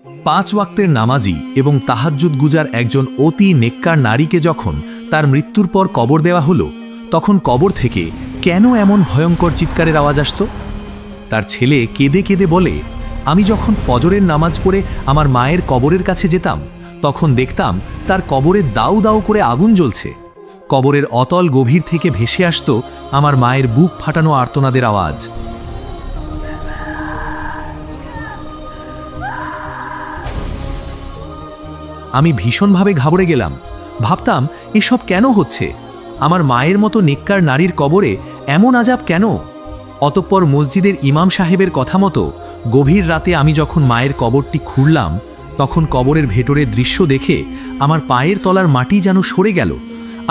5 ওয়াক্তের নামাজি এবং তাহাজ্জুদ গুজার একজন অতি নেককার নারীকে যখন তার মৃত্যুর পর কবর দেওয়া হলো, তখন কবর থেকে কেন এমন ভয়ঙ্কর চিৎকারের আওয়াজ আসত? তার ছেলে কেঁদে কেঁদে বলে, আমি যখন ফজরের নামাজ পড়ে আমার মায়ের কবরের কাছে যেতাম, তখন দেখতাম তার কবরে দাউ দাউ করে আগুন জ্বলছে। কবরের অতল গভীর থেকে ভেসে আসত আমার মায়ের বুক ফাটানো আর্তনাদের আওয়াজ। আমি ভীষণভাবে ঘাবড়ে গেলাম। ভাবতাম, এসব কেন হচ্ছে? আমার মায়ের মতো নেককার নারীর কবরে এমন আযাব কেন? অতঃপর মসজিদের ইমাম সাহেবের কথা মতো গভীর রাতে আমি যখন মায়ের কবরটি খুঁড়লাম, তখন কবরের ভেতরের দৃশ্য দেখে আমার পায়ের তলার মাটি যেন সরে গেল।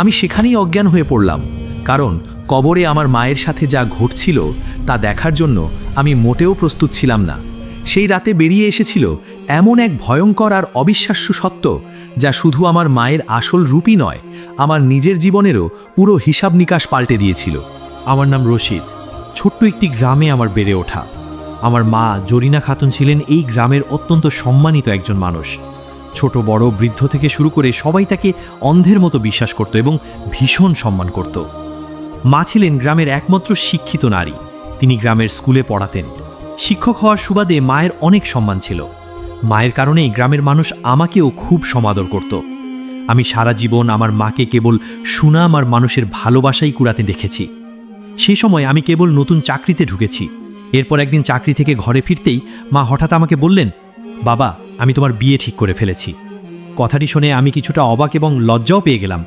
আমি সেখানেই অজ্ঞান হয়ে পড়লাম, কারণ কবরে আমার মায়ের সাথে যা ঘটছিল তা দেখার জন্য আমি মোটেও প্রস্তুত ছিলাম না। সেই রাতে বেরিয়ে এসেছিল এমন এক ভয়ঙ্কর আর অবিশ্বাস্য সত্য, যা শুধু আমার মায়ের আসল রূপই নয়, আমার নিজের জীবনেরও পুরো হিসাব নিকাশ পাল্টে দিয়েছিল। আমার নাম রশিদ। ছোট্ট একটি গ্রামে আমার বেড়ে ওঠা। আমার মা জরিনা খাতুন ছিলেন এই গ্রামের অত্যন্ত সম্মানিত একজন মানুষ। ছোট বড় বৃদ্ধ থেকে শুরু করে সবাই তাকে অন্ধের মতো বিশ্বাস করত এবং ভীষণ সম্মান করত। মা ছিলেন গ্রামের একমাত্র শিক্ষিত নারী। তিনি গ্রামের স্কুলে পড়াতেন। শিক্ষক হওয়ার সুবাদে মায়ের অনেক সম্মান ছিল। মায়ের কারণেই গ্রামের মানুষ আমাকেও খুব সমাদর করত। আমি সারা জীবন আমার মাকে কেবল সুনাম আর মানুষের ভালোবাসাই কুড়াতে দেখেছি। সেই সময় আমি কেবল নতুন চাকরিতে ঢুকেছি। এরপর একদিন চাকরি থেকে ঘরে ফিরতেই মা হঠাৎ আমাকে বললেন, বাবা, আমি তোমার বিয়ে ঠিক করে ফেলেছি। কথাটি শুনে আমি কিছুটা অবাক এবং লজ্জাও পেয়ে গেলাম।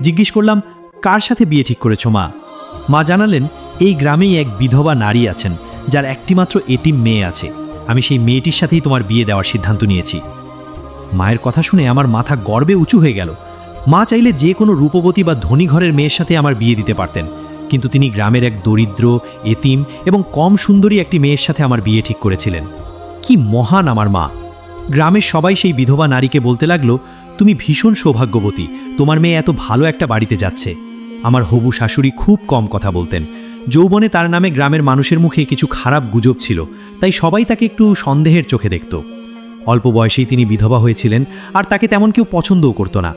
জিজ্ঞেস করলাম, কার সাথে বিয়ে ঠিক করেছো মা? মা জানালেন, এই গ্রামেই এক বিধবা নারী আছেন যার একটিমাত্র এতিম মেয়ে আছে। আমি সেই মেয়েটির সাথেই তোমার বিয়ে দেওয়ার সিদ্ধান্ত নিয়েছি। মায়ের কথা শুনে আমার মাথা গর্বে উঁচু হয়ে গেল। মা চাইলে যে কোনো রূপবতী বা ধনী ঘরের মেয়ের সাথে আমার বিয়ে দিতে পারতেন, কিন্তু তিনি গ্রামের এক দরিদ্র, এতিম এবং কম সুন্দরী একটি মেয়ের সাথে আমার বিয়ে ঠিক করেছিলেন। কি মহান আমার মা! গ্রামের সবাই সেই বিধবা নারীকে বলতে লাগলো, তুমি ভীষণ সৌভাগ্যবতী, তোমার মেয়ে এত ভালো একটা বাড়িতে যাচ্ছে। আমার হবু শাশুড়ি খুব কম কথা বলতেন। যৌবনে তার নামে গ্রামের মানুষের মুখে কিছু খারাপ গুজব ছিল, তাই সবাই তাকে একটু সন্দেহের চোখে দেখত। অল্প বয়সেই তিনি বিধবা হয়েছিলেন, আর তাকে তেমন কেউ পছন্দও করত না।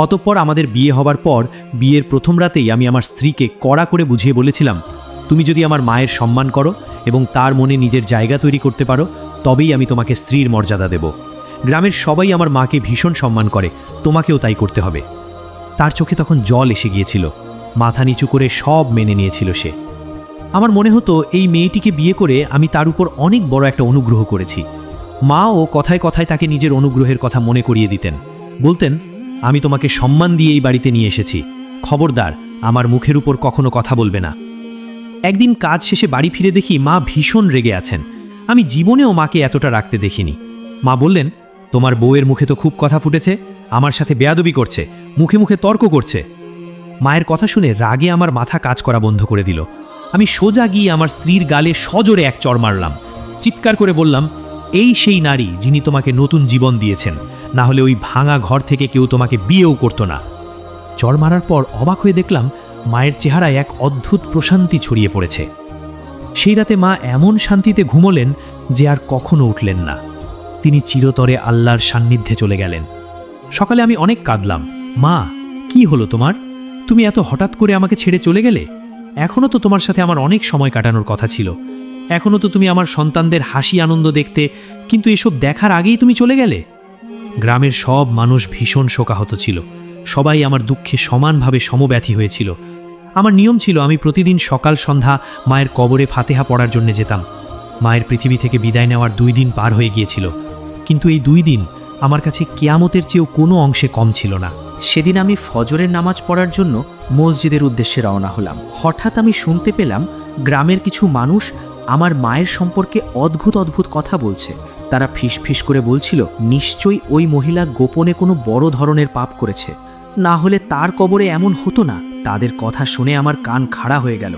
অতঃপর আমাদের বিয়ে হবার পর বিয়ের প্রথম রাতেই আমি আমার স্ত্রীকে কড়া করে বুঝিয়ে বলেছিলাম, তুমি যদি আমার মায়ের সম্মান করো এবং তার মনে নিজের জায়গা তৈরি করতে পারো, তবেই আমি তোমাকে স্ত্রীর মর্যাদা দেব। গ্রামের সবাই আমার মাকে ভীষণ সম্মান করে, তোমাকেও তাই করতে হবে। তার চোখে তখন জল এসে গিয়েছিল। মাথা নিচু করে সব মেনে নিয়েছিল সে। আমার মনে হতো এই মেয়েটিকে বিয়ে করে আমি তার উপর অনেক বড় একটা অনুগ্রহ করেছি। মা ও কথায় কথায় তাকে নিজের অনুগ্রহের কথা মনে করিয়ে দিতেন। বলতেন, আমি তোমাকে সম্মান দিয়ে এই বাড়িতে নিয়ে এসেছি, খবরদার আমার মুখের উপর কখনো কথা বলবে না। একদিন কাজ শেষে বাড়ি ফিরে দেখি মা ভীষণ রেগে আছেন। আমি জীবনেও মাকে এতটা রাখতে দেখিনি। মা বললেন, তোমার বউয়ের মুখে তো খুব কথা ফুটেছে, আমার সাথে বেয়াদবি করছে, মুখে মুখে তর্ক করছে। মায়ের কথা শুনে রাগে আমার মাথা কাজ করা বন্ধ করে দিল। আমি সোজা গিয়ে আমার স্ত্রীর গালে সজোরে এক চড় মারলাম। চিৎকার করে বললাম, এই সেই নারী যিনি তোমাকে নতুন জীবন দিয়েছেন, না হলে ওই ভাঙা ঘর থেকে কেউ তোমাকে বিয়েও করতো না। চড় মারার পর অবাক হয়ে দেখলাম মায়ের চেহারায় এক অদ্ভুত প্রশান্তি ছড়িয়ে পড়েছে। সেই রাতে মা এমন শান্তিতে ঘুমোলেন যে আর কখনো উঠলেন না। তিনি চিরতরে আল্লাহর সান্নিধ্যে চলে গেলেন। সকালে আমি অনেক কাঁদলাম। মা, কি হলো তোমার? তুমি এত হঠাৎ করে আমাকে ছেড়ে চলে গেলে? এখনও তো তোমার সাথে আমার অনেক সময় কাটানোর কথা ছিল। এখনও তো তুমি আমার সন্তানদের হাসি আনন্দ দেখতে, কিন্তু এসব দেখার আগেই তুমি চলে গেলে। গ্রামের সব মানুষ ভীষণ শোকাহত ছিল। সবাই আমার দুঃখে সমানভাবে সমব্যথী হয়েছিল। আমার নিয়ম ছিল আমি প্রতিদিন সকাল সন্ধ্যা মায়ের কবরে ফাতেহা পড়ার জন্য যেতাম। মায়ের পৃথিবী থেকে বিদায় নেওয়ার 2 দিন পার হয়ে গিয়েছিল, কিন্তু এই 2 দিন আমার কাছে কিয়ামতের চেয়েও কোনো অংশে কম ছিল না। সেদিন আমি ফজরের নামাজ পড়ার জন্য মসজিদের উদ্দেশ্যে রওনা হলাম। হঠাৎ আমি শুনতে পেলাম গ্রামের কিছু মানুষ আমার মায়ের সম্পর্কে অদ্ভুত অদ্ভুত কথা বলছে। তারা ফিসফিস করে বলছিল, নিশ্চয়ই ওই মহিলা গোপনে কোনো বড় ধরনের পাপ করেছে, না হলে তার কবরে এমন হতো না। তাদের কথা শুনে আমার কান খাড়া হয়ে গেল।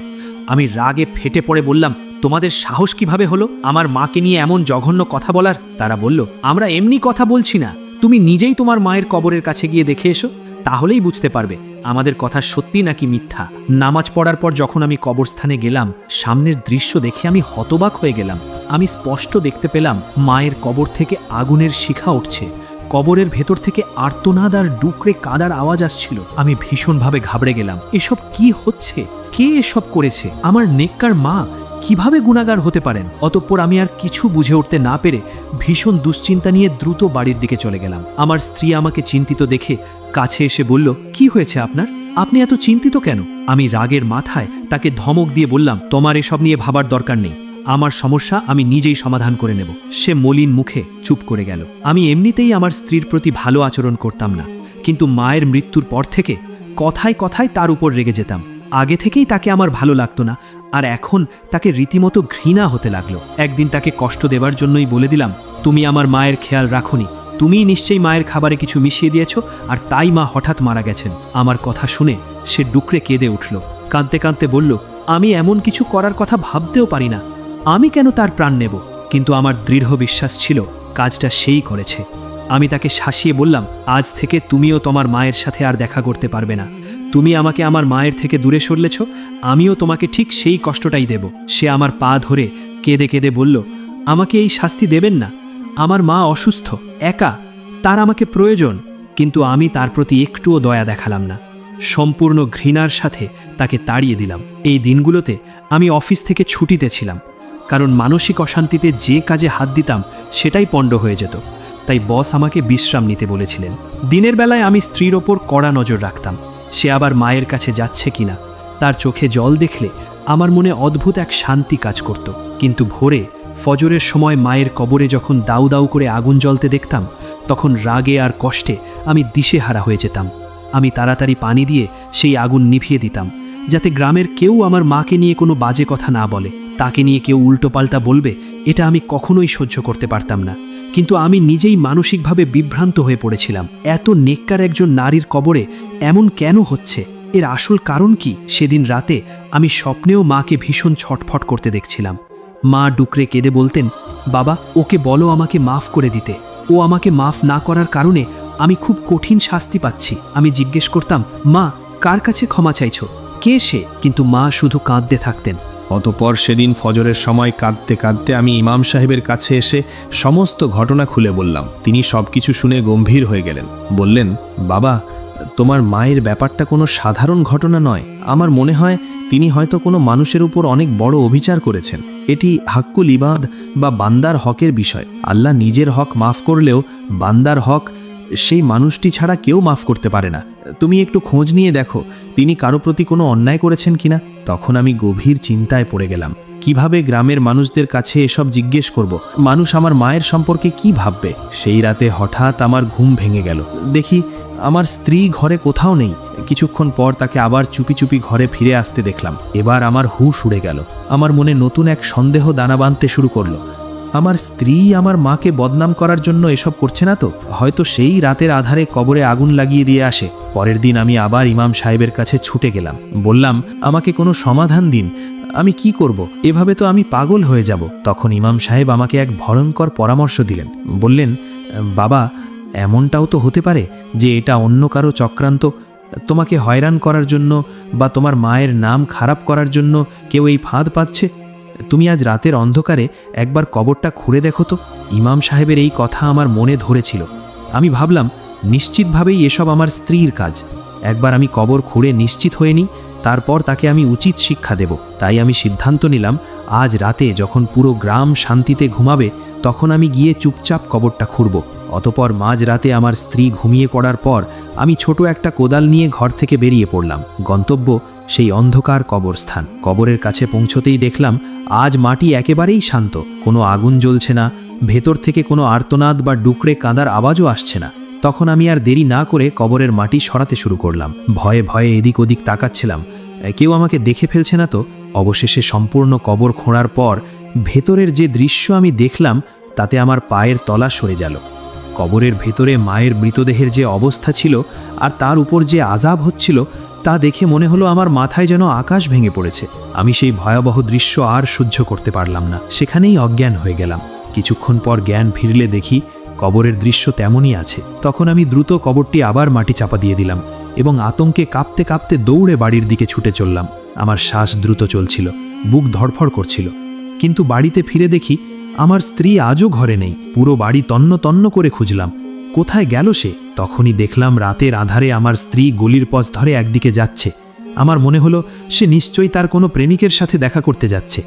আমি রাগে ফেটে পড়ে বললাম, তোমাদের সাহস কিভাবে হলো আমার মাকে নিয়ে এমন জঘন্য কথা বলার? তারা বলল, আমরা এমনি কথা বলছি না, তুমি নিজেই তোমার মায়ের কবরের কাছে গিয়ে দেখে এসো, তাহলেই বুঝতে পারবে আমাদের কথা সত্যি নাকি মিথ্যা। নামাজ পড়ার পর যখন আমি কবরস্থানে গেলাম, সামনের দৃশ্য দেখে আমি হতবাক হয়ে গেলাম। আমি স্পষ্ট দেখতে পেলাম মায়ের কবর থেকে আগুনের শিখা উঠছে। কবরের ভেতর থেকে আর্তনাদ আর ডুকরে কাদার আওয়াজ আসছিল। আমি ভীষণভাবে ঘাবড়ে গেলাম। এসব কি হচ্ছে? কে এসব করেছে? আমার নেককার মা কিভাবে গুনাহগার হতে পারেন? অতঃপর আমি আর কিছু বুঝে উঠতে না পেরে ভীষণ দুশ্চিন্তা নিয়ে দ্রুত বাড়ির দিকে চলে গেলাম। আমার স্ত্রী আমাকে চিন্তিত দেখে কাছে এসে বলল, কি হয়েছে আপনার? আপনি এত চিন্তিত কেন? আমি রাগের মাথায় তাকে ধমক দিয়ে বললাম, তোমার এসব নিয়ে ভাবার দরকার নেই, আমার সমস্যা আমি নিজেই সমাধান করে নেব। সে মলিন মুখে চুপ করে গেল। আমি এমনিতেই আমার স্ত্রীর প্রতি ভালো আচরণ করতাম না, কিন্তু মায়ের মৃত্যুর পর থেকে কথায় কথায় তার উপর রেগে যেতাম। আগে থেকেই তাকে আমার ভালো লাগতো না, আর এখন তাকে রীতিমতো ঘৃণা হতে লাগলো। একদিন তাকে কষ্ট দেবার জন্যই বলে দিলাম, তুমি আমার মায়ের খেয়াল রাখোনি, তুমিই নিশ্চয়ই মায়ের খাবারে কিছু মিশিয়ে দিয়েছ, আর তাই মা হঠাৎ মারা গেছেন। আমার কথা শুনে সে ডুকরে কেঁদে উঠল। কাঁদতে কাঁদতে বলল, আমি এমন কিছু করার কথা ভাবতেও পারি না, আমি কেন তার প্রাণ নেব? কিন্তু আমার দৃঢ় বিশ্বাস ছিল কাজটা সেই করেছে। আমি তাকে শাসিয়ে বললাম, আজ থেকে তুমিও তোমার মায়ের সাথে আর দেখা করতে পারবে না। তুমি আমাকে আমার মায়ের থেকে দূরে সরলেছ, আমিও তোমাকে ঠিক সেই কষ্টটাই দেব। সে আমার পা ধরে কেঁদে কেঁদে বলল, আমাকে এই শাস্তি দেবেন না, আমার মা অসুস্থ, একা, তার আমাকে প্রয়োজন। কিন্তু আমি তার প্রতি একটুও দয়া দেখালাম না, সম্পূর্ণ ঘৃণার সাথে তাকে তাড়িয়ে দিলাম। এই দিনগুলোতে আমি অফিস থেকে ছুটিতে ছিলাম, কারণ মানসিক অশান্তিতে যে কাজে হাত দিতাম সেটাই পণ্ড হয়ে যেত। তাই বস আমাকে বিশ্রাম নিতে বলেছিলেন। দিনের বেলায় আমি স্ত্রীর ওপর কড়া নজর রাখতাম, সে আবার মায়ের কাছে যাচ্ছে কিনা। তার চোখে জল দেখলে আমার মনে অদ্ভুত এক শান্তি কাজ করত। কিন্তু ভোরে ফজরের সময় মায়ের কবরে যখন দাউ দাউ করে আগুন জ্বলতে দেখতাম, তখন রাগে আর কষ্টে আমি দিশেহারা হয়ে যেতাম। আমি তাড়াতাড়ি পানি দিয়ে সেই আগুন নিভিয়ে দিতাম, যাতে গ্রামের কেউ আমার মাকে নিয়ে কোনো বাজে কথা না বলে। তাকে নিয়ে কেউ উল্টোপাল্টা বলবে, এটা আমি কখনোই সহ্য করতে পারতাম না। কিন্তু আমি নিজেই মানসিকভাবে বিভ্রান্ত হয়ে পড়েছিলাম। এত নেককার একজন নারীর কবরে এমন কেন হচ্ছে? এর আসল কারণ কি? সেদিন রাতে আমি স্বপ্নেও মাকে ভীষণ ছটফট করতে দেখছিলাম। মা ডুকরে কেঁদে বলতেন, বাবা, ওকে বলো আমাকে মাফ করে দিতে, ও আমাকে মাফ না করার কারণে আমি খুব কঠিন শাস্তি পাচ্ছি। আমি জিজ্ঞেস করতাম, মা, কার কাছে ক্ষমা চাইছো? কে সে? কিন্তু মা শুধু কাঁদতে থাকতেন। অতঃপর সেদিন ফজরের সময় কাঁদতে কাঁদতে আমি ইমাম সাহেবের কাছে এসে সমস্ত ঘটনা খুলে বললাম। তিনি সবকিছু শুনে গম্ভীর হয়ে গেলেন। বললেন, বাবা, তোমার মায়ের ব্যাপারটা কোনো সাধারণ ঘটনা নয়। আমার মনে হয় তিনি হয়তো কোনো মানুষের উপর অনেক বড় অবিচার করেছেন। এটি হাক্কুল ইবাদ বা বান্দার হকের বিষয়। আল্লাহ নিজের হক মাফ করলেও বান্দার হক সেই মানুষটি ছাড়া কেউ মাফ করতে পারে না। তুমি একটু খোঁজ নিয়ে দেখো তিনি কারো প্রতি কোনো অন্যায় করেছেন কিনা। তখন আমি গভীর চিন্তায় পড়ে গেলাম। কিভাবে গ্রামের মানুষদের কাছে এসব জিজ্ঞেস করব? মানুষ আমার মায়ের সম্পর্কে কি ভাববে? সেই রাতে হঠাৎ আমার ঘুম ভেঙে গেল। দেখি আমার স্ত্রী ঘরে কোথাও নেই। কিছুক্ষণ পর তাকে আবার চুপি চুপি ঘরে ফিরে আসতে দেখলাম। এবার আমার হুঁশ উড়ে গেল। আমার মনে নতুন এক সন্দেহ দানা বাঁধতে শুরু করলো। আমার স্ত্রী আমার মাকে বদনাম করার জন্য এসব করছে না তো? হয়তো সেই রাতের আধারে কবরে আগুন লাগিয়ে দিয়ে আসে। পরের দিন আমি আবার ইমাম সাহেবের কাছে ছুটে গেলাম। বললাম, আমাকে কোনো সমাধান দিন, আমি কি করব? এভাবে তো আমি পাগল হয়ে যাব। তখন ইমাম সাহেব আমাকে এক ভয়ঙ্কর পরামর্শ দিলেন। বললেন, বাবা, এমনটাও তো হতে পারে যে এটা অন্য কারো চক্রান্ত। তোমাকে হয়রান করার জন্য বা তোমার মায়ের নাম খারাপ করার জন্য কেউ এই ফাঁদ পাচ্ছে। তুমি আজ রাতের অন্ধকারে একবার কবরটা খুঁড়ে দেখো তো। ইমাম সাহেবের এই কথা আমার মনে ধরেছিল। আমি ভাবলাম, নিশ্চিতভাবেই এসব আমার স্ত্রীর কাজ। একবার আমি কবর খুঁড়ে নিশ্চিত হয়ে নিই, তারপর তাকে আমি উচিত শিক্ষা দেব। তাই আমি সিদ্ধান্ত নিলাম, আজ রাতে যখন পুরো গ্রাম শান্তিতে ঘুমাবে তখন আমি গিয়ে চুপচাপ কবরটা খুঁড়ব। অতপর মাঝরাতে আমার স্ত্রী ঘুমিয়ে পড়ার পর আমি ছোট একটা কোদাল নিয়ে ঘর থেকে বেরিয়ে পড়লাম। গন্তব্য সেই অন্ধকার কবরস্থান। কবরের কাছে পৌঁছতেই দেখলাম আজ মাটি একেবারেই শান্ত, কোনো আগুন জ্বলছে না, ভেতর থেকে কোনো আর্তনাদ বা ডুকরে কাঁদার আওয়াজও আসছে না। তখন আমি আর দেরি না করে কবরের মাটি সরাতে শুরু করলাম। ভয়ে ভয়ে এদিক ওদিক তাকাচ্ছিলাম, কেউ আমাকে দেখে ফেলছে না তো। অবশেষে সম্পূর্ণ কবর খোঁড়ার পর ভেতরের যে দৃশ্য আমি দেখলাম তাতে আমার পায়ের তলা সরে গেল। কবরের ভেতরে মায়ের মৃতদেহের যে অবস্থা ছিল আর তার উপর যে আযাব হচ্ছিল তা দেখে মনে হলো আমার মাথায় যেন আকাশ ভেঙে পড়েছে। আমি সেই ভয়াবহ দৃশ্য আর সহ্য করতে পারলাম না, সেখানেই অজ্ঞান হয়ে গেলাম। কিছুক্ষণ পর জ্ঞান ফিরলে দেখি কবরের দৃশ্য তেমনই আছে। তখন আমি দ্রুত কবরটি আবার মাটি চাপা দিয়ে দিলাম এবং আতঙ্কে কাঁপতে কাঁপতে দৌড়ে বাড়ির দিকে ছুটে চললাম। আমার শ্বাস দ্রুত চলছিল, বুক ধড়ফড় করছিল। কিন্তু বাড়িতে ফিরে দেখি আমার স্ত্রী আজও ঘরে নেই। পুরো বাড়ি তন্ন তন্ন করে খুঁজলাম, কোথায় গেল সে? তখনই দেখলাম রাতের আধারে আমার স্ত্রী গলির পথ ধরে একদিকে যাচ্ছে। আমার মনে হলো সে নিশ্চয়ই তার কোনো প্রেমিকের সাথে দেখা করতে যাচ্ছে।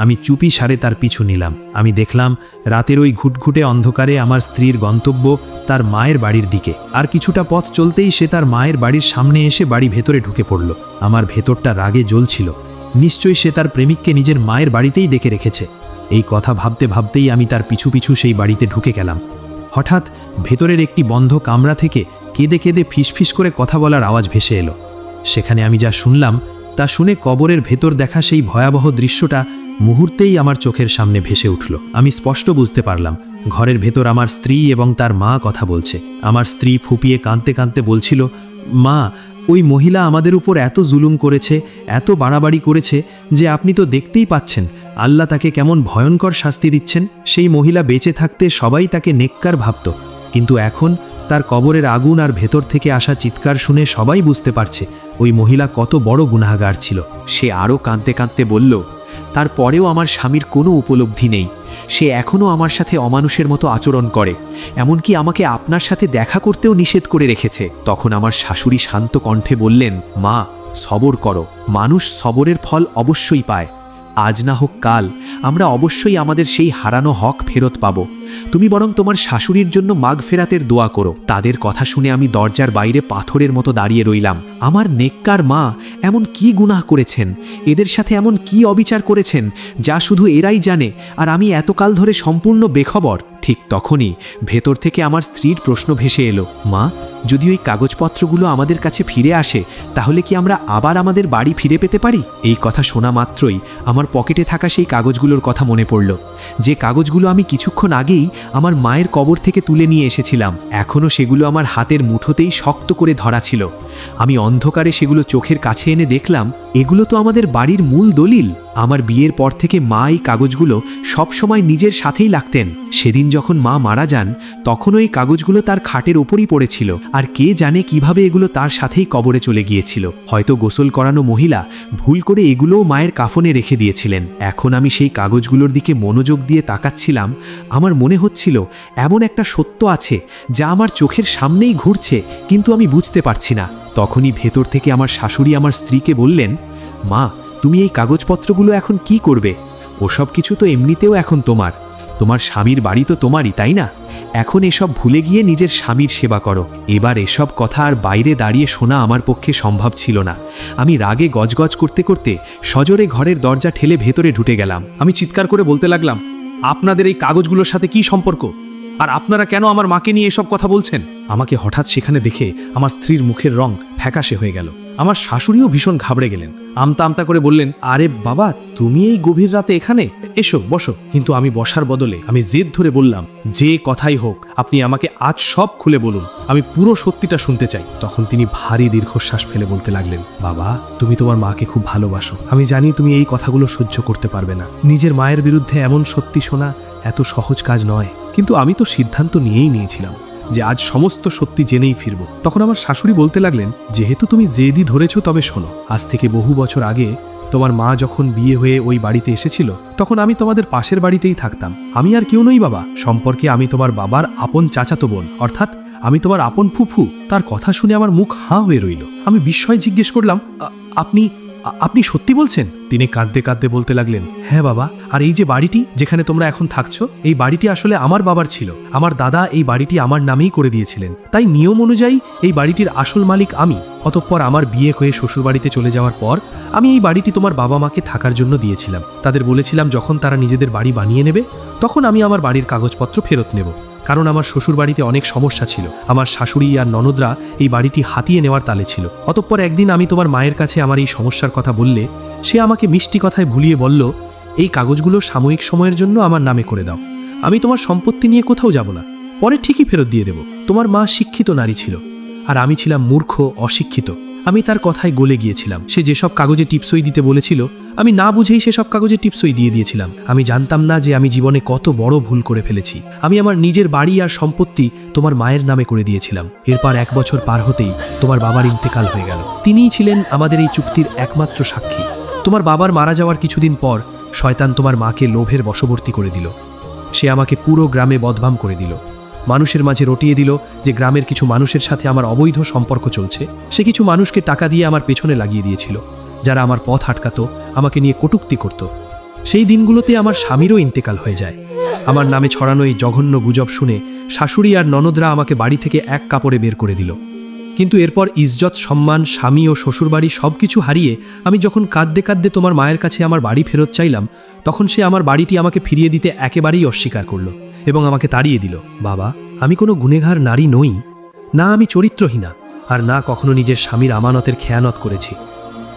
আমি চুপি সারে তার পিছু নিলাম। আমি দেখলাম রাতের ওই ঘুটঘুটে অন্ধকারে আমার স্ত্রীর গন্তব্য তার মায়ের বাড়ির দিকে। আর কিছুটা পথ চলতেই সে তার মায়ের বাড়ির সামনে এসে বাড়ি ভেতরে ঢুকে পড়ল। আমার ভেতরটা রাগে জ্বলছিল। নিশ্চয়ই সে তার প্রেমিককে নিজের মায়ের বাড়িতেই ডেকে রেখেছে। এই কথা ভাবতে ভাবতেই আমি তার পিছু পিছু সেই বাড়িতে ঢুকে গেলাম। হঠাৎ ভেতরের একটি বন্ধ কামরা থেকে কেঁদে কেঁদে ফিসফিস করে কথা বলার আওয়াজ ভেসে এলো। সেখানে আমি যা শুনলাম তা শুনে কবরের ভেতর দেখা সেই ভয়াবহ দৃশ্যটা মুহূর্তেই আমার চোখের সামনে ভেসে উঠল। আমি স্পষ্ট বুঝতে পারলাম ঘরের ভেতর আমার স্ত্রী এবং তার মা কথা বলছে। আমার স্ত্রী ফুপিয়ে কাঁদতে কাঁদতে বলছিল, মা, ওই মহিলা আমাদের উপর এত জুলুম করেছে, এত বাড়াবাড়ি করেছে যে আপনি তো দেখতেই পাচ্ছেন আল্লাহ তাকে কেমন ভয়ঙ্কর শাস্তি দিচ্ছেন। সেই মহিলা বেঁচে থাকতে সবাই তাকে নেককার ভাবত, কিন্তু এখন তার কবরের আগুন আর ভেতর থেকে আসা চিৎকার শুনে সবাই বুঝতে পারছে ওই মহিলা কত বড় গুনাহগার ছিল। সে আরও কাঁদতে কাঁদতে বলল, তারপরেও আমার স্বামীর কোনো উপলব্ধি নেই। সে এখনও আমার সাথে অমানুষের মতো আচরণ করে, এমনকি আমাকে আপনার সাথে দেখা করতেও নিষেধ করে রেখেছে। তখন আমার শাশুড়ি শান্ত কণ্ঠে বললেন, মা, সবর করো, মানুষ সবরের ফল অবশ্যই পায়। আজ না হোক কাল আমরা অবশ্যই আমাদের সেই হারানো হক ফেরত পাব। তুমি বরং তোমার শাশুড়ির জন্য মাগফেরাতের দোয়া করো। তাদের কথা শুনে আমি দরজার বাইরে পাথরের মতো দাঁড়িয়ে রইলাম। আমার নেককার মা এমন কি গুনাহ করেছেন, এদের সাথে এমন কি অবিচার করেছেন যা শুধু এরাই জানে, আর আমি এতকাল ধরে সম্পূর্ণ বেখবর। ঠিক তখনই ভেতর থেকে আমার স্ত্রীর প্রশ্ন ভেসে এলো, মা, যদি ওই কাগজপত্রগুলো আমাদের কাছে ফিরে আসে তাহলে কি আমরা আবার আমাদের বাড়ি ফিরে পেতে পারি? এই কথা শোনা মাত্রই আমার পকেটে থাকা সেই কাগজগুলোর কথা মনে পড়ল, যে কাগজগুলো আমি কিছুক্ষণ আগেই আমার মায়ের কবর থেকে তুলে নিয়ে এসেছিলাম। এখনও সেগুলো আমার হাতের মুঠোতেই শক্ত করে ধরা ছিল। আমি অন্ধকারে সেগুলো চোখের কাছে এনে দেখলাম, এগুলো তো আমাদের বাড়ির মূল দলিল। আমার বিয়ের পর থেকে মা এই কাগজগুলো সবসময় নিজের সাথেই রাখতেন। সেদিন যখন মা মারা যান তখনও এই কাগজগুলো তার খাটের ওপরই পড়েছিল, আর কে জানে কিভাবে এগুলো তার সাথেই কবরে চলে গিয়েছিল। হয়তো গোসল করানো মহিলা ভুল করে এগুলোও মায়ের কাফনে রেখে দিয়েছিলেন। এখন আমি সেই কাগজগুলোর দিকে মনোযোগ দিয়ে তাকাচ্ছিলাম। আমার মনে হচ্ছিল এমন একটা সত্য আছে যা আমার চোখের সামনেই ঘুরছে, কিন্তু আমি বুঝতে পারছি না। তখনই ভেতর থেকে আমার শাশুড়ি আমার স্ত্রীকে বললেন, মা, তুমি এই কাগজপত্রগুলো এখন কি করবে? ওসব কিছু তো এমনিতেও এখন তোমার স্বামীর বাড়ি তো তোমারই, তাই না? এখন এসব ভুলে গিয়ে নিজের স্বামীর সেবা করো। এবার এসব কথা আর বাইরে দাঁড়িয়ে শোনা আমার পক্ষে সম্ভব ছিল না। আমি রাগে গজগজ করতে করতে সজোরে ঘরের দরজা ঠেলে ভেতরে ঢুকে গেলাম। আমি চিৎকার করে বলতে লাগলাম, আপনাদের এই কাগজগুলোর সাথে কি সম্পর্ক? আর আপনারা কেন আমার মাকে নিয়ে এসব কথা বলছেন? আমাকে হঠাৎ সেখানে দেখে আমার স্ত্রীর মুখের রং ফ্যাকাশে হয়ে গেল। আমার শাশুড়িও ভীষণ ঘাবড়ে গেলেন। আমতা আমতা করে বললেন, আরে বাবা, তুমি এই গভীর রাতে এখানে? এসো, বসো। কিন্তু আমি বসার বদলে আমি জেদ ধরে বললাম, যে কথাই হোক আপনি আমাকে আজ সব খুলে বলুন, আমি পুরো সত্যিটা শুনতে চাই। তখন তিনি ভারী দীর্ঘশ্বাস ফেলে বলতে লাগলেন, বাবা, তুমি তোমার মাকে খুব ভালোবাসো। আমি জানি তুমি এই কথাগুলো সহ্য করতে পারবে না। নিজের মায়ের বিরুদ্ধে এমন সত্যি শোনা এত সহজ কাজ নয়, কিন্তু আমি তো সিদ্ধান্ত নিয়েই নিয়েছিলাম যে আজ সমস্ত সত্যি জেনেই ফিরব। তখন আমার শাশুড়ি বলতে লাগলেন, যেহেতু তুমি জেদি ধরেছ তবে শোনো, আজ থেকে বহু বছর আগে তোমার মা যখন বিয়ে হয়ে ওই বাড়িতে এসেছিল তখন আমি তোমাদের পাশের বাড়িতেই থাকতাম। আমি আর কেউ নই বাবা, সম্পর্কে আমি তোমার বাবার আপন চাচাতো বোন, অর্থাৎ আমি তোমার আপন ফুফু। তার কথা শুনে আমার মুখ হাঁ হয়ে রইল। আমি বিস্ময়ে জিজ্ঞেস করলাম, আপনি সত্যি বলছেন? তিনি কাঁদতে কাঁদতে বলতে লাগলেন, হ্যাঁ বাবা, আর এই যে বাড়িটি যেখানে তোমরা এখন থাকছো, এই বাড়িটি আসলে আমার বাবার ছিল। আমার দাদা এই বাড়িটি আমার নামেই করে দিয়েছিলেন, তাই নিয়ম অনুযায়ী এই বাড়িটির আসল মালিক আমি। অতঃপর আমার বিয়ে হয়ে শ্বশুরবাড়িতে চলে যাওয়ার পর আমি এই বাড়িটি তোমার বাবা মাকে থাকার জন্য দিয়েছিলাম। তাদের বলেছিলাম যখন তারা নিজেদের বাড়ি বানিয়ে নেবে তখন আমি আমার বাড়ির কাগজপত্র ফেরত নেব, কারণ আমার শ্বশুর বাড়িতে অনেক সমস্যা ছিল। আমার শাশুড়ি আর ননদরা এই বাড়িটি হাতিয়ে নেওয়ার তালে ছিল। অতঃপর একদিন আমি তোমার মায়ের কাছে আমার এই সমস্যার কথা বললে সে আমাকে মিষ্টি কথায় ভুলিয়ে বলল, এই কাগজগুলো সাময়িক সময়ের জন্য আমার নামে করে দাও, আমি তোমার সম্পত্তি নিয়ে কোথাও যাব না, পরে ঠিকই ফেরত দিয়ে দেব। তোমার মা শিক্ষিত নারী ছিল আর আমি ছিলাম মূর্খ, অশিক্ষিত। আমি তার কথায় গলে গিয়েছিলাম। সে যেসব কাগজে টিপসই দিতে বলেছিল আমি না বুঝেই সেসব কাগজে টিপসই দিয়ে দিয়েছিলাম। আমি জানতাম না যে আমি জীবনে কত বড় ভুল করে ফেলেছি। আমি আমার নিজের বাড়ি আর সম্পত্তি তোমার মায়ের নামে করে দিয়েছিলাম। এরপর 1 বছর পার হতেই তোমার বাবার ইন্তেকাল হয়ে গেল। তিনিই ছিলেন আমাদের এই চুক্তির একমাত্র সাক্ষী। তোমার বাবার মারা যাওয়ার কিছুদিন পর শয়তান তোমার মাকে লোভের বশবর্তী করে দিল। সে আমাকে পুরো গ্রামে বদনাম করে দিল। মানুষের মাঝে রটিয়ে দিল যে গ্রামের কিছু মানুষের সাথে আমার অবৈধ সম্পর্ক চলছে। সে কিছু মানুষকে টাকা দিয়ে আমার পেছনে লাগিয়ে দিয়েছিল, যারা আমার পথ আটকাতো, আমাকে নিয়ে কটূক্তি করত। সেই দিনগুলোতে আমার স্বামীরও ইন্তেকাল হয়ে যায়। আমার নামে ছড়ানো এই জঘন্য গুজব শুনে শাশুড়ি আর ননদরা আমাকে বাড়ি থেকে এক কাপড়ে বের করে দিল। কিন্তু এরপর ইজ্জত, সম্মান, স্বামী ও শ্বশুরবাড়ি সব কিছু হারিয়ে আমি যখন কাঁদতে কাঁদতে তোমার মায়ের কাছে আমার বাড়ি ফেরত চাইলাম, তখন সে আমার বাড়িটি আমাকে ফিরিয়ে দিতে একেবারেই অস্বীকার করল এবং আমাকে তাড়িয়ে দিল। বাবা, আমি কোনো গুনেগার নারী নই, না আমি চরিত্রহীনা, আর না কখনো নিজের স্বামীর আমানতের খেয়ানত করেছি।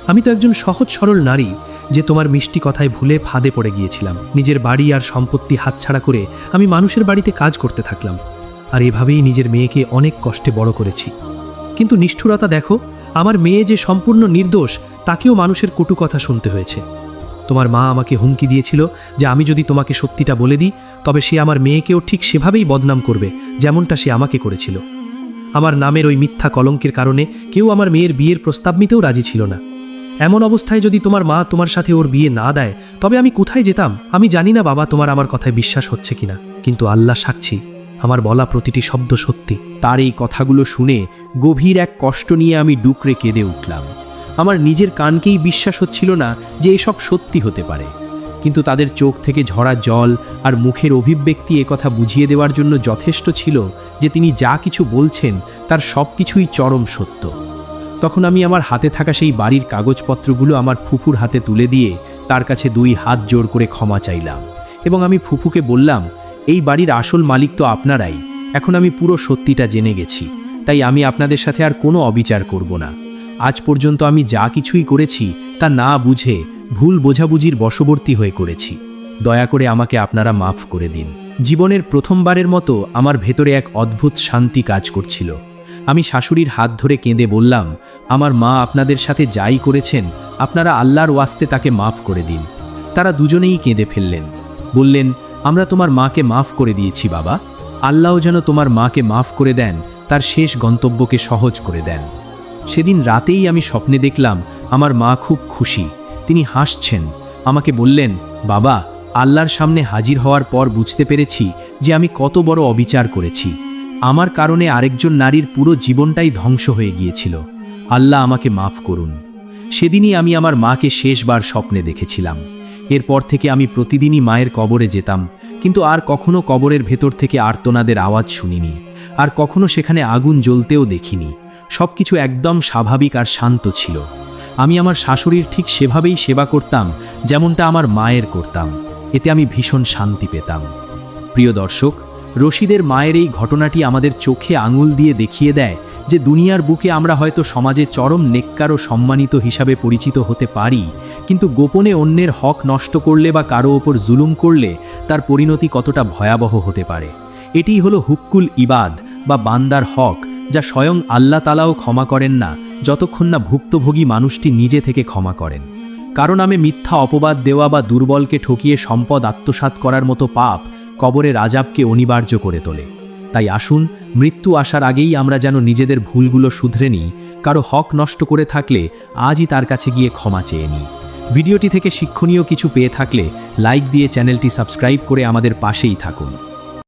আমি তো একজন সহজ সরল নারী যে তোমার মিষ্টি কথায় ভুলে ফাঁদে পড়ে গিয়েছিলাম। নিজের বাড়ি আর সম্পত্তি হাতছাড়া করে আমি মানুষের বাড়িতে কাজ করতে থাকলাম, আর এভাবেই নিজের মেয়েকে অনেক কষ্টে বড় করেছি। কিন্তু নিষ্ঠুরতা দেখো, আমার মেয়ে যে সম্পূর্ণ নির্দোষ তাকেও মানুষের কটু কথা শুনতে হয়েছে। তোমার মা আমাকে হুমকি দিয়েছিল যে আমি যদি তোমাকে সত্যিটা বলে দিই তবে সে আমার মেয়েকেও ঠিক সেভাবেই বদনাম করবে যেমনটা সে আমাকে করেছিল। আমার নামের ওই মিথ্যা কলঙ্কের কারণে কেউ আমার মেয়ের বিয়ের প্রস্তাব নিতেও রাজি ছিল না। এমন অবস্থায় যদি তোমার মা তোমার সাথে ওর বিয়ে না দেয় তবে আমি কোথায় যেতাম? আমি জানি না বাবা তোমার আমার কথায় বিশ্বাস হচ্ছে কিনা, কিন্তু আল্লাহ সাক্ষী, আমার বলা প্রতিটি শব্দ সত্যি। তার এই কথাগুলো শুনে গভীর এক কষ্ট নিয়ে আমি ডুকরে কেঁদে উঠলাম। আমার নিজের কানকেই বিশ্বাস হচ্ছিল না যে এসব সত্যি হতে পারে, কিন্তু তাদের চোখ থেকে ঝরা জল আর মুখের অভিব্যক্তি একথা বুঝিয়ে দেওয়ার জন্য যথেষ্ট ছিল যে তিনি যা কিছু বলছেন তার সব কিছুই চরম সত্য। তখন আমি আমার হাতে থাকা সেই বাড়ির কাগজপত্রগুলো আমার ফুফুর হাতে তুলে দিয়ে তার কাছে 2 হাত জোর করে ক্ষমা চাইলাম এবং আমি ফুফুকে বললাম, এই বাড়ির আসল মালিক তো আপনারাই। এখন আমি পুরো সত্যিটা জেনে গেছি, তাই আমি আপনাদের সাথে আর কোনো অবিচার করব না। আজ পর্যন্ত আমি যা কিছুই করেছি তা না বুঝে ভুল বোঝাবুঝির বশবর্তী হয়ে করেছি। দয়া করে আমাকে আপনারা মাফ করে দিন। জীবনের প্রথমবারের মতো আমার ভেতরে এক অদ্ভুত শান্তি কাজ করছিল। আমি শাশুড়ির হাত ধরে কেঁদে বললাম, আমার মা আপনাদের সাথে যাই করেছেন আপনারা আল্লাহর ওয়াস্তে তাকে মাফ করে দিন। তারা দুজনেই কেঁদে ফেললেন, বললেন, আমরা তোমার মাকে মাফ করে দিয়েছি বাবা। আল্লাহও যেন তোমার মাকে মাফ করে দেন, তার শেষ গন্তব্যকে সহজ করে দেন। সেদিন রাতেই আমি স্বপ্নে দেখলাম আমার মা খুব খুশি। তিনি হাসছেন। আমাকে বললেন, বাবা, আল্লাহর সামনে হাজির হওয়ার পর বুঝতে পেরেছি যে আমি কত বড় অবিচার করেছি। আমার কারণে আরেকজন নারীর পুরো জীবনটাই ধ্বংস হয়ে গিয়েছিল। আল্লাহ আমাকে মাফ করুন। সেদিনই আমি আমার মাকে শেষবার স্বপ্নে দেখেছিলাম। এরপর থেকে আমি প্রতিদিনই মায়ের কবরে যেতাম, কিন্তু আর কখনো কবরের ভেতর থেকে আর্তনাদের আওয়াজ শুনিনি, আর কখনো সেখানে আগুন জ্বলতেও দেখিনি। সব কিছু একদম স্বাভাবিক আর শান্ত ছিল। আমি আমার শাশুড়ির ঠিক সেভাবেই সেবা করতাম যেমনটা আমার মায়ের করতাম। এতে আমি ভীষণ শান্তি পেতাম। প্রিয় দর্শক, রশিদের মায়ের এই ঘটনাটি আমাদের চোখে আঙুল দিয়ে দেখিয়ে দেয় যে দুনিয়ার বুকে আমরা হয়তো সমাজে চরম নেককার ও সম্মানিত হিসাবে পরিচিত হতে পারি, কিন্তু গোপনে অন্যের হক নষ্ট করলে বা কারো ওপর জুলুম করলে তার পরিণতি কতটা ভয়াবহ হতে পারে। এটিই হলো হুক্কুল ইবাদ বা বান্দার হক, যা স্বয়ং আল্লাহ তাআলাও ক্ষমা করেন না যতক্ষণ না ভুক্তভোগী মানুষটি নিজে থেকে ক্ষমা করেন। কারণ আমি মিথ্যা অপবাদ দেওয়া বা দুর্বলকে ঠকিয়ে সম্পদ আত্মসাৎ করার মতো পাপ কবরের আযাবকে অনিবার্য করে তোলে। তাই আসুন, মৃত্যু আসার আগেই আমরা যেন নিজেদের ভুলগুলো শুধরে নিই। কারো হক নষ্ট করে থাকলে আজই তার কাছে গিয়ে ক্ষমা চেয়ে নিই। ভিডিওটি থেকে শিক্ষণীয় কিছু পেয়ে থাকলে লাইক দিয়ে চ্যানেলটি সাবস্ক্রাইব করে আমাদের পাশেই থাকুন।